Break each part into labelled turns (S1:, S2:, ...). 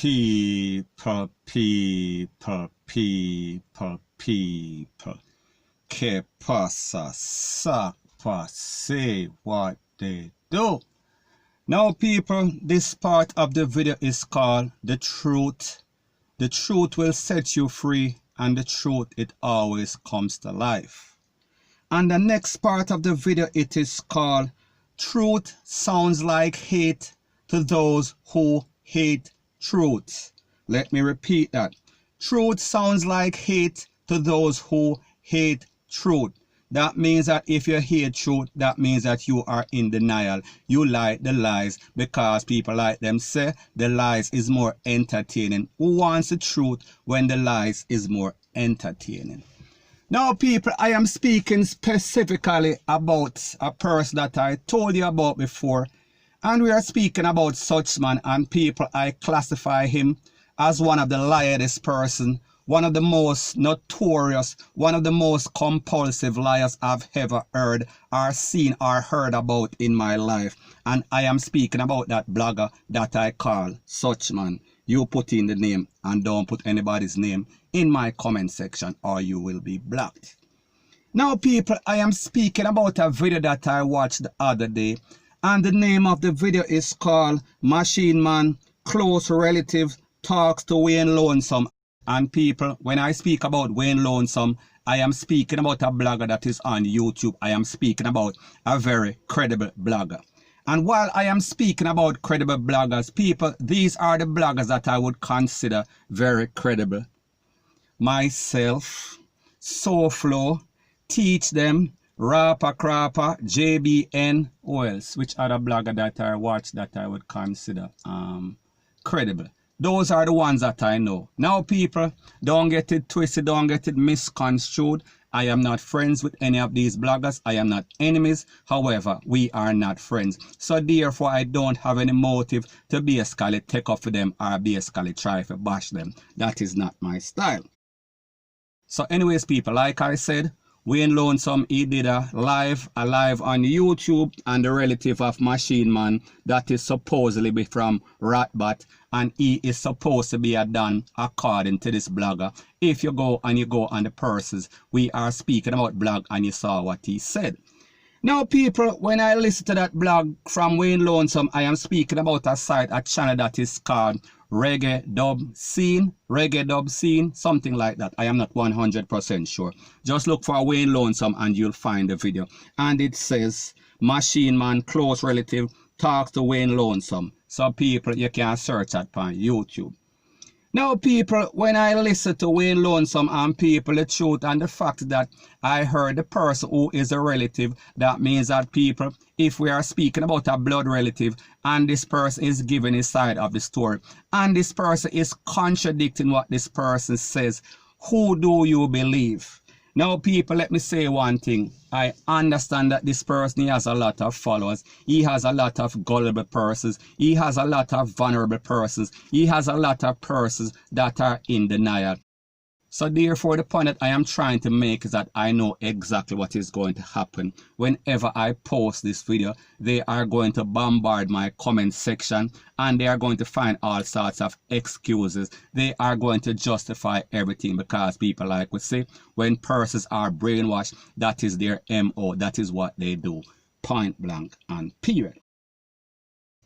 S1: People. Que pasa, sapa, say what they do. Now people, this part of the video is called The Truth. The truth will set you free, and the truth, it always comes to life. And the next part of the video, it is called Truth Sounds Like Hate to Those Who Hate Truth. Let me repeat that. Truth sounds like hate to those who hate truth. That means that if you hate truth, that means that you are in denial. You like the lies because people like them say the lies is more entertaining. Who wants the truth when the lies is more entertaining? Now people, I am speaking specifically about a person that I told you about before. And we are speaking about such man, and people, I classify him as one of the liarest person, one of the most notorious, one of the most compulsive liars I've ever heard or seen or heard about in my life. And I am speaking about that blogger that I call such man. You put in the name and don't put anybody's name in my comment section or you will be blocked. Now people, I am speaking about a video that I watched the other day. And the name of the video is called Machine Man Close Relative Talks to Wayne Lonesome. And people, when I speak about Wayne Lonesome, I am speaking about a blogger that is on YouTube. I am speaking about a very credible blogger. And while I am speaking about credible bloggers, people, these are the bloggers that I would consider very credible. Myself, SoFlow, Teach Them, Rapper Crapper, JBN, who else? Which other blogger that I watch that I would consider credible? Those are the ones that I know. Now people, don't get it twisted, don't get it misconstrued. I am not friends with any of these bloggers. I am not enemies. However, we are not friends. So therefore, I don't have any motive to basically take off with them or basically try to bash them. That is not my style. So anyways, people, like I said, Wayne Lonesome, he did a live on YouTube, and the relative of Machine Man that is supposedly be from Ratbat, and he is supposed to be a Don according to this blogger. If you go on the purses, we are speaking about blog and you saw what he said. Now people, when I listen to that blog from Wayne Lonesome, I am speaking about a site, a channel that is called Reggae Dub Scene, something like that. I am not 100% sure. Just look for Wayne Lonesome and you'll find the video. And it says, Machine Man Close Relative Talks to Wayne Lonesome. So people, you can search that on YouTube. Now people, when I listen to Wayne Lonesome and people, the truth and the fact that I heard the person who is a relative, that means that people, if we are speaking about a blood relative and this person is giving his side of the story and this person is contradicting what this person says, who do you believe? Now people, let me say one thing. I understand that this person, he has a lot of followers. He has a lot of gullible persons. He has a lot of vulnerable persons. He has a lot of persons that are in denial. So therefore, the point that I am trying to make is that I know exactly what is going to happen. Whenever I post this video, they are going to bombard my comment section and they are going to find all sorts of excuses. They are going to justify everything because people like we say, when persons are brainwashed, that is their MO. That is what they do. Point blank and period.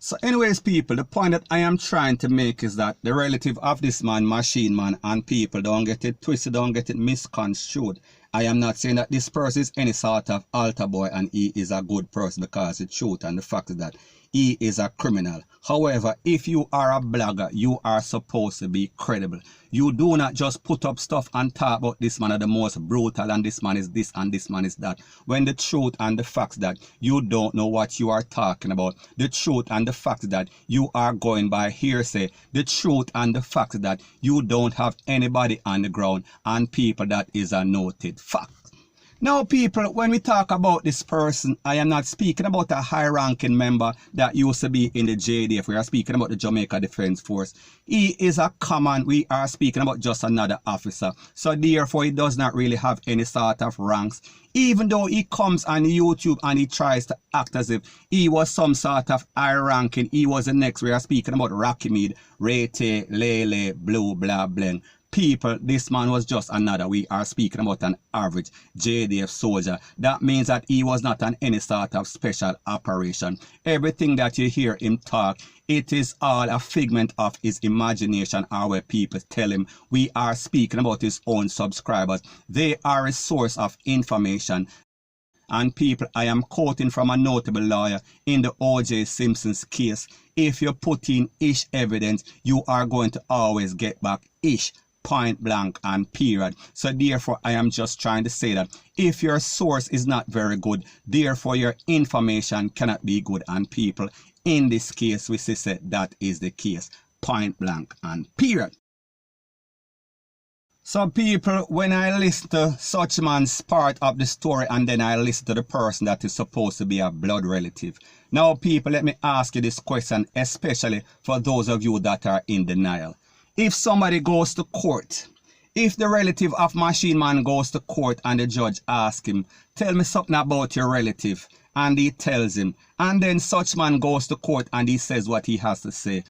S1: So anyways people, the point that I am trying to make is that the relative of this man, Machine Man, and people, don't get it twisted, don't get it misconstrued. I am not saying that this person is any sort of altar boy and he is a good person, because the truth and the fact is that he is a criminal. However, if you are a blogger, you are supposed to be credible. You do not just put up stuff and talk about this man are the most brutal and this man is this and this man is that, when the truth and the fact that you don't know what you are talking about. The truth and the fact that you are going by hearsay. The truth and the fact that you don't have anybody on the ground and people, that is a noted fact. Now, people, when we talk about this person, I am not speaking about a high-ranking member that used to be in the JDF. We are speaking about the Jamaica Defense Force. He is a common, we are speaking about just another officer. So therefore, he does not really have any sort of ranks. Even though he comes on YouTube and he tries to act as if he was some sort of high ranking, he was the next. We are speaking about Rocky Mead, Rete, Lele, Blue, blah, bling. People, this man was just another. We are speaking about an average JDF soldier. That means that he was not on any sort of special operation. Everything that you hear him talk, it is all a figment of his imagination, or where people tell him. We are speaking about his own subscribers. They are a source of information. And people, I am quoting from a notable lawyer in the O.J. Simpson's case. If you put in ish evidence, you are going to always get back ish. Point blank and period. So therefore, I am just trying to say that if your source is not very good, therefore your information cannot be good. And people, in this case, we say that is the case. Point blank and period. So people, when I listen to such man's part of the story and then I listen to the person that is supposed to be a blood relative. Now people, let me ask you this question, especially for those of you that are in denial. If somebody goes to court, if the relative of Machine Man goes to court and the judge asks him, tell me something about your relative, and he tells him, and then such man goes to court and he says what he has to say.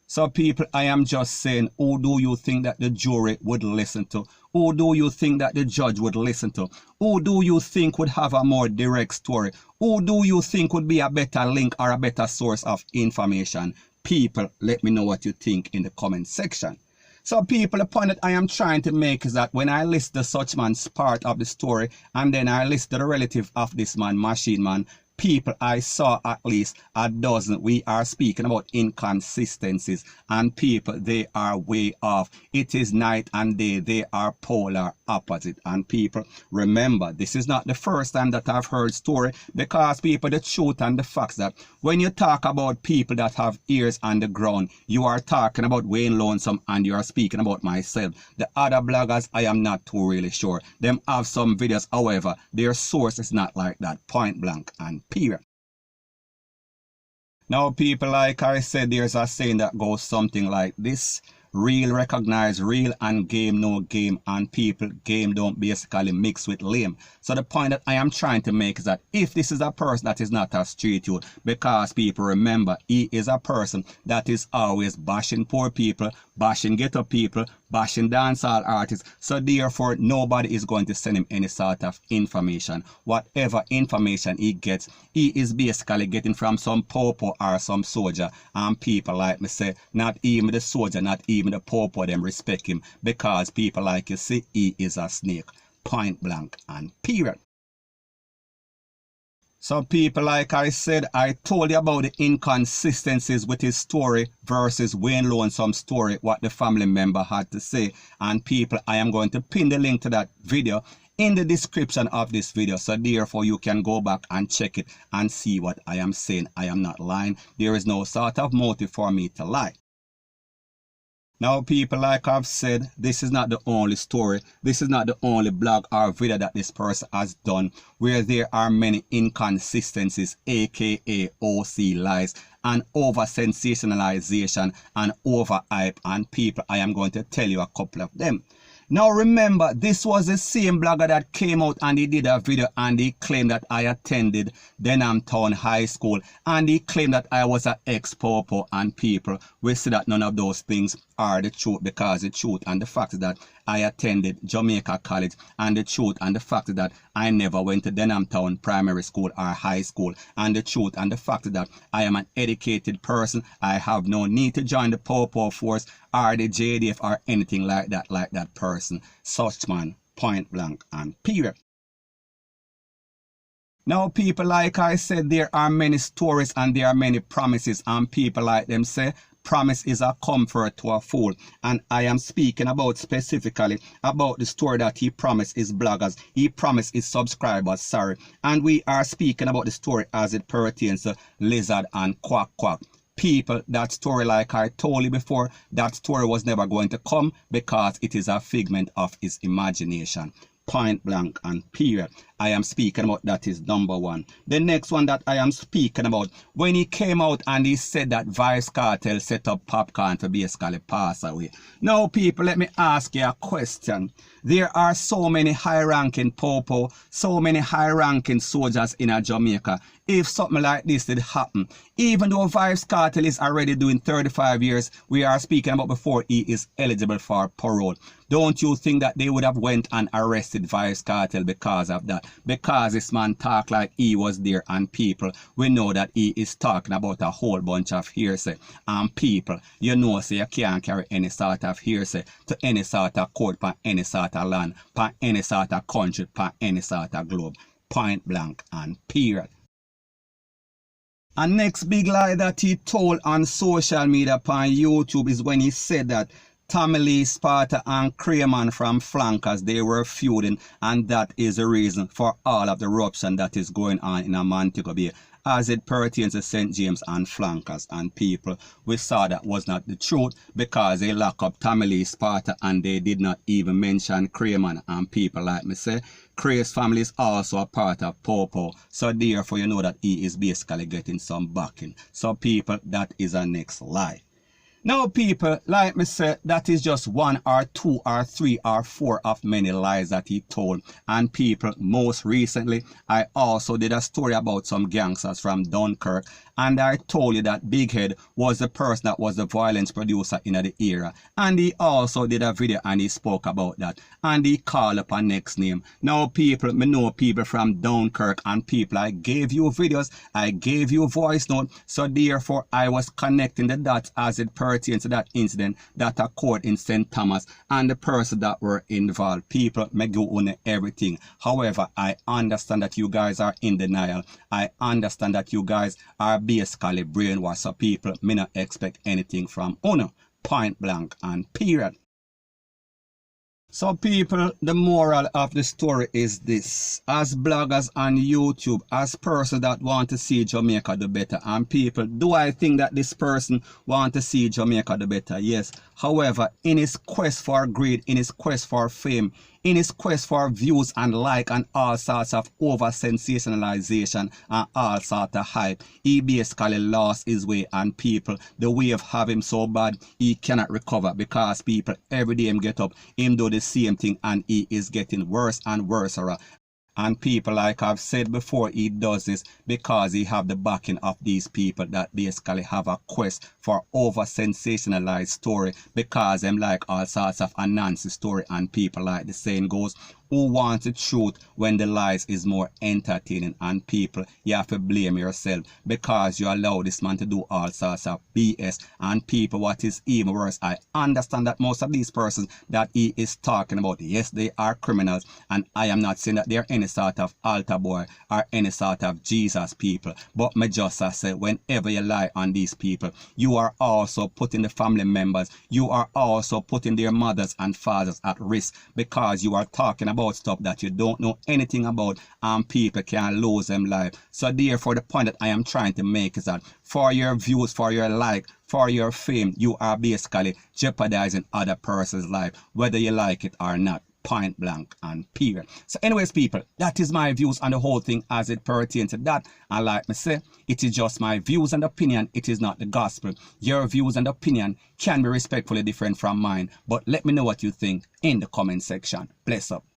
S1: So people, I am just saying, who do you think that the jury would listen to? Who do you think that the judge would listen to? Who do you think would have a more direct story? Who do you think would be a better link or a better source of information? People, let me know what you think in the comment section. So people, the point that I am trying to make is that when I list the such man's part of the story and then I list the relative of this man, Machine Man, people, I saw at least a dozen. We are speaking about inconsistencies, and people, they are way off. It is night and day. They are polar opposite. And people, remember, this is not the first time that I've heard story, because people, the truth and the facts that when you talk about people that have ears on the ground, you are talking about Wayne Lonesome and you are speaking about myself. The other bloggers, I am not too really sure. Them have some videos, however, their source is not like that. Point blank and period. Now people, like I said, there's a saying that goes something like this: real recognize real and game no game, and people, game don't basically mix with lame. So the point that I am trying to make is that if this is a person that is not a street youth, because people, remember, he is a person that is always bashing poor people, bashing ghetto people, bashing dancehall artists. So therefore, nobody is going to send him any sort of information. Whatever information he gets, he is basically getting from some popo or some soldier. And people, like me say, not even the soldier, not even the popo, them respect him, because people, like you see, he is a snake. Point blank and period. So people, like I said, I told you about the inconsistencies with his story versus Wayne Lonesome's story, what the family member had to say. And people, I am going to pin the link to that video in the description of this video. So therefore, you can go back and check it and see what I am saying. I am not lying. There is no sort of motive for me to lie. Now people, like I've said, this is not the only story. This is not the only blog or video that this person has done where there are many inconsistencies, aka OC lies, and over sensationalization and over hype. And people, I am going to tell you a couple of them. Now remember, this was the same blogger that came out and he did a video and he claimed that I attended Denham Town High School, and he claimed that I was an ex-popo. And people, we see that none of those things are the truth, because the truth and the fact is that I attended Jamaica College, and the truth and the fact is that I never went to Denham Town Primary School or High School, and the truth and the fact is that I am an educated person. I have no need to join the popo force or the JDF or anything like that person. Such man, point blank and period. Now people, like I said, there are many stories and there are many promises, and people, like them say, promise is a comfort to a fool. And I am speaking about specifically about the story that he promised his bloggers, he promised his subscribers, sorry. And we are speaking about the story as it pertains to Lizard and Quack Quack. People, that story, like I told you before, that story was never going to come because it is a figment of his imagination. Point blank and period. I am speaking about that is number one. The next one that I am speaking about, when he came out and he said that Vybz Kartel set up Popcorn to basically pass away. Now people, let me ask you a question. There are so many high-ranking popo, so many high-ranking soldiers in Jamaica. If something like this did happen, even though Vybz Kartel is already doing 35 years, we are speaking about before he is eligible for parole. Don't you think that they would have went and arrested Vybz Kartel because of that? Because this man talk like he was there, and people, we know that he is talking about a whole bunch of hearsay. And people, you know, say you can't carry any sort of hearsay to any sort of court, for any sort of land, for any sort of country, for any sort of globe. Point blank and period. And next big lie that he told on social media upon YouTube is when he said that Tommy Lee, Sparta and Crayman from Flankers, they were feuding, and that is the reason for all of the eruption that is going on in Montego Bay as it pertains to St. James and Flankers. And people, we saw that was not the truth because they lock up Tommy Lee, Sparta, and they did not even mention Crayman. And people, like me say, Cray's family is also a part of Popo, so therefore you know that he is basically getting some backing. So people, that is a next lie. Now people, like me say, that is just one or two or three or four of many lies that he told. And people, most recently, I also did a story about some gangsters from Dunkirk, and I told you that Big Head was the person that was the violence producer in the era. And he also did a video and he spoke about that. And he called up a next name. Now people, me know people from Dunkirk, and people, I gave you videos, I gave you voice note, so therefore I was connecting the dots as it pertains to that incident that occurred in St. Thomas and the person that were involved. People, me go on everything. However, I understand that you guys are in denial. I understand that you guys are basically brainwashed. So people, me not expect anything from Uno. Point blank and period. So people, the moral of the story is this. As bloggers on YouTube, as persons that want to see Jamaica do better, and people, do I think that this person want to see Jamaica do better? Yes. However, in his quest for greed, in his quest for fame, in his quest for views and like and all sorts of over sensationalization and all sorts of hype, he basically lost his way. And people, the way of having him so bad, he cannot recover, because people, every day him get up, him do the same thing, and he is getting worse and worse. And people, like I've said before, he does this because he have the backing of these people that basically have a quest for over sensationalized story, because them like all sorts of Anansi story. And people, like the saying goes, who wants the truth when the lies is more entertaining? And people, you have to blame yourself because you allow this man to do all sorts of BS. And people, what is even worse, I understand that most of these persons that he is talking about, yes, they are criminals, and I am not saying that they are any sort of altar boy or any sort of Jesus people, but me just say, whenever you lie on these people, you are also putting the family members, you are also putting their mothers and fathers at risk, because you are talking about stuff that you don't know anything about, and people can lose them life. So therefore, the point that I am trying to make is that for your views, for your like, for your fame, you are basically jeopardizing other person's life, whether you like it or not. Point blank and period. So anyways, people, that is my views on the whole thing as it pertains to that. And like me say, it is just my views and opinion. It is not the gospel. Your views and opinion can be respectfully different from mine, but let me know what you think in the comment section. Bless up.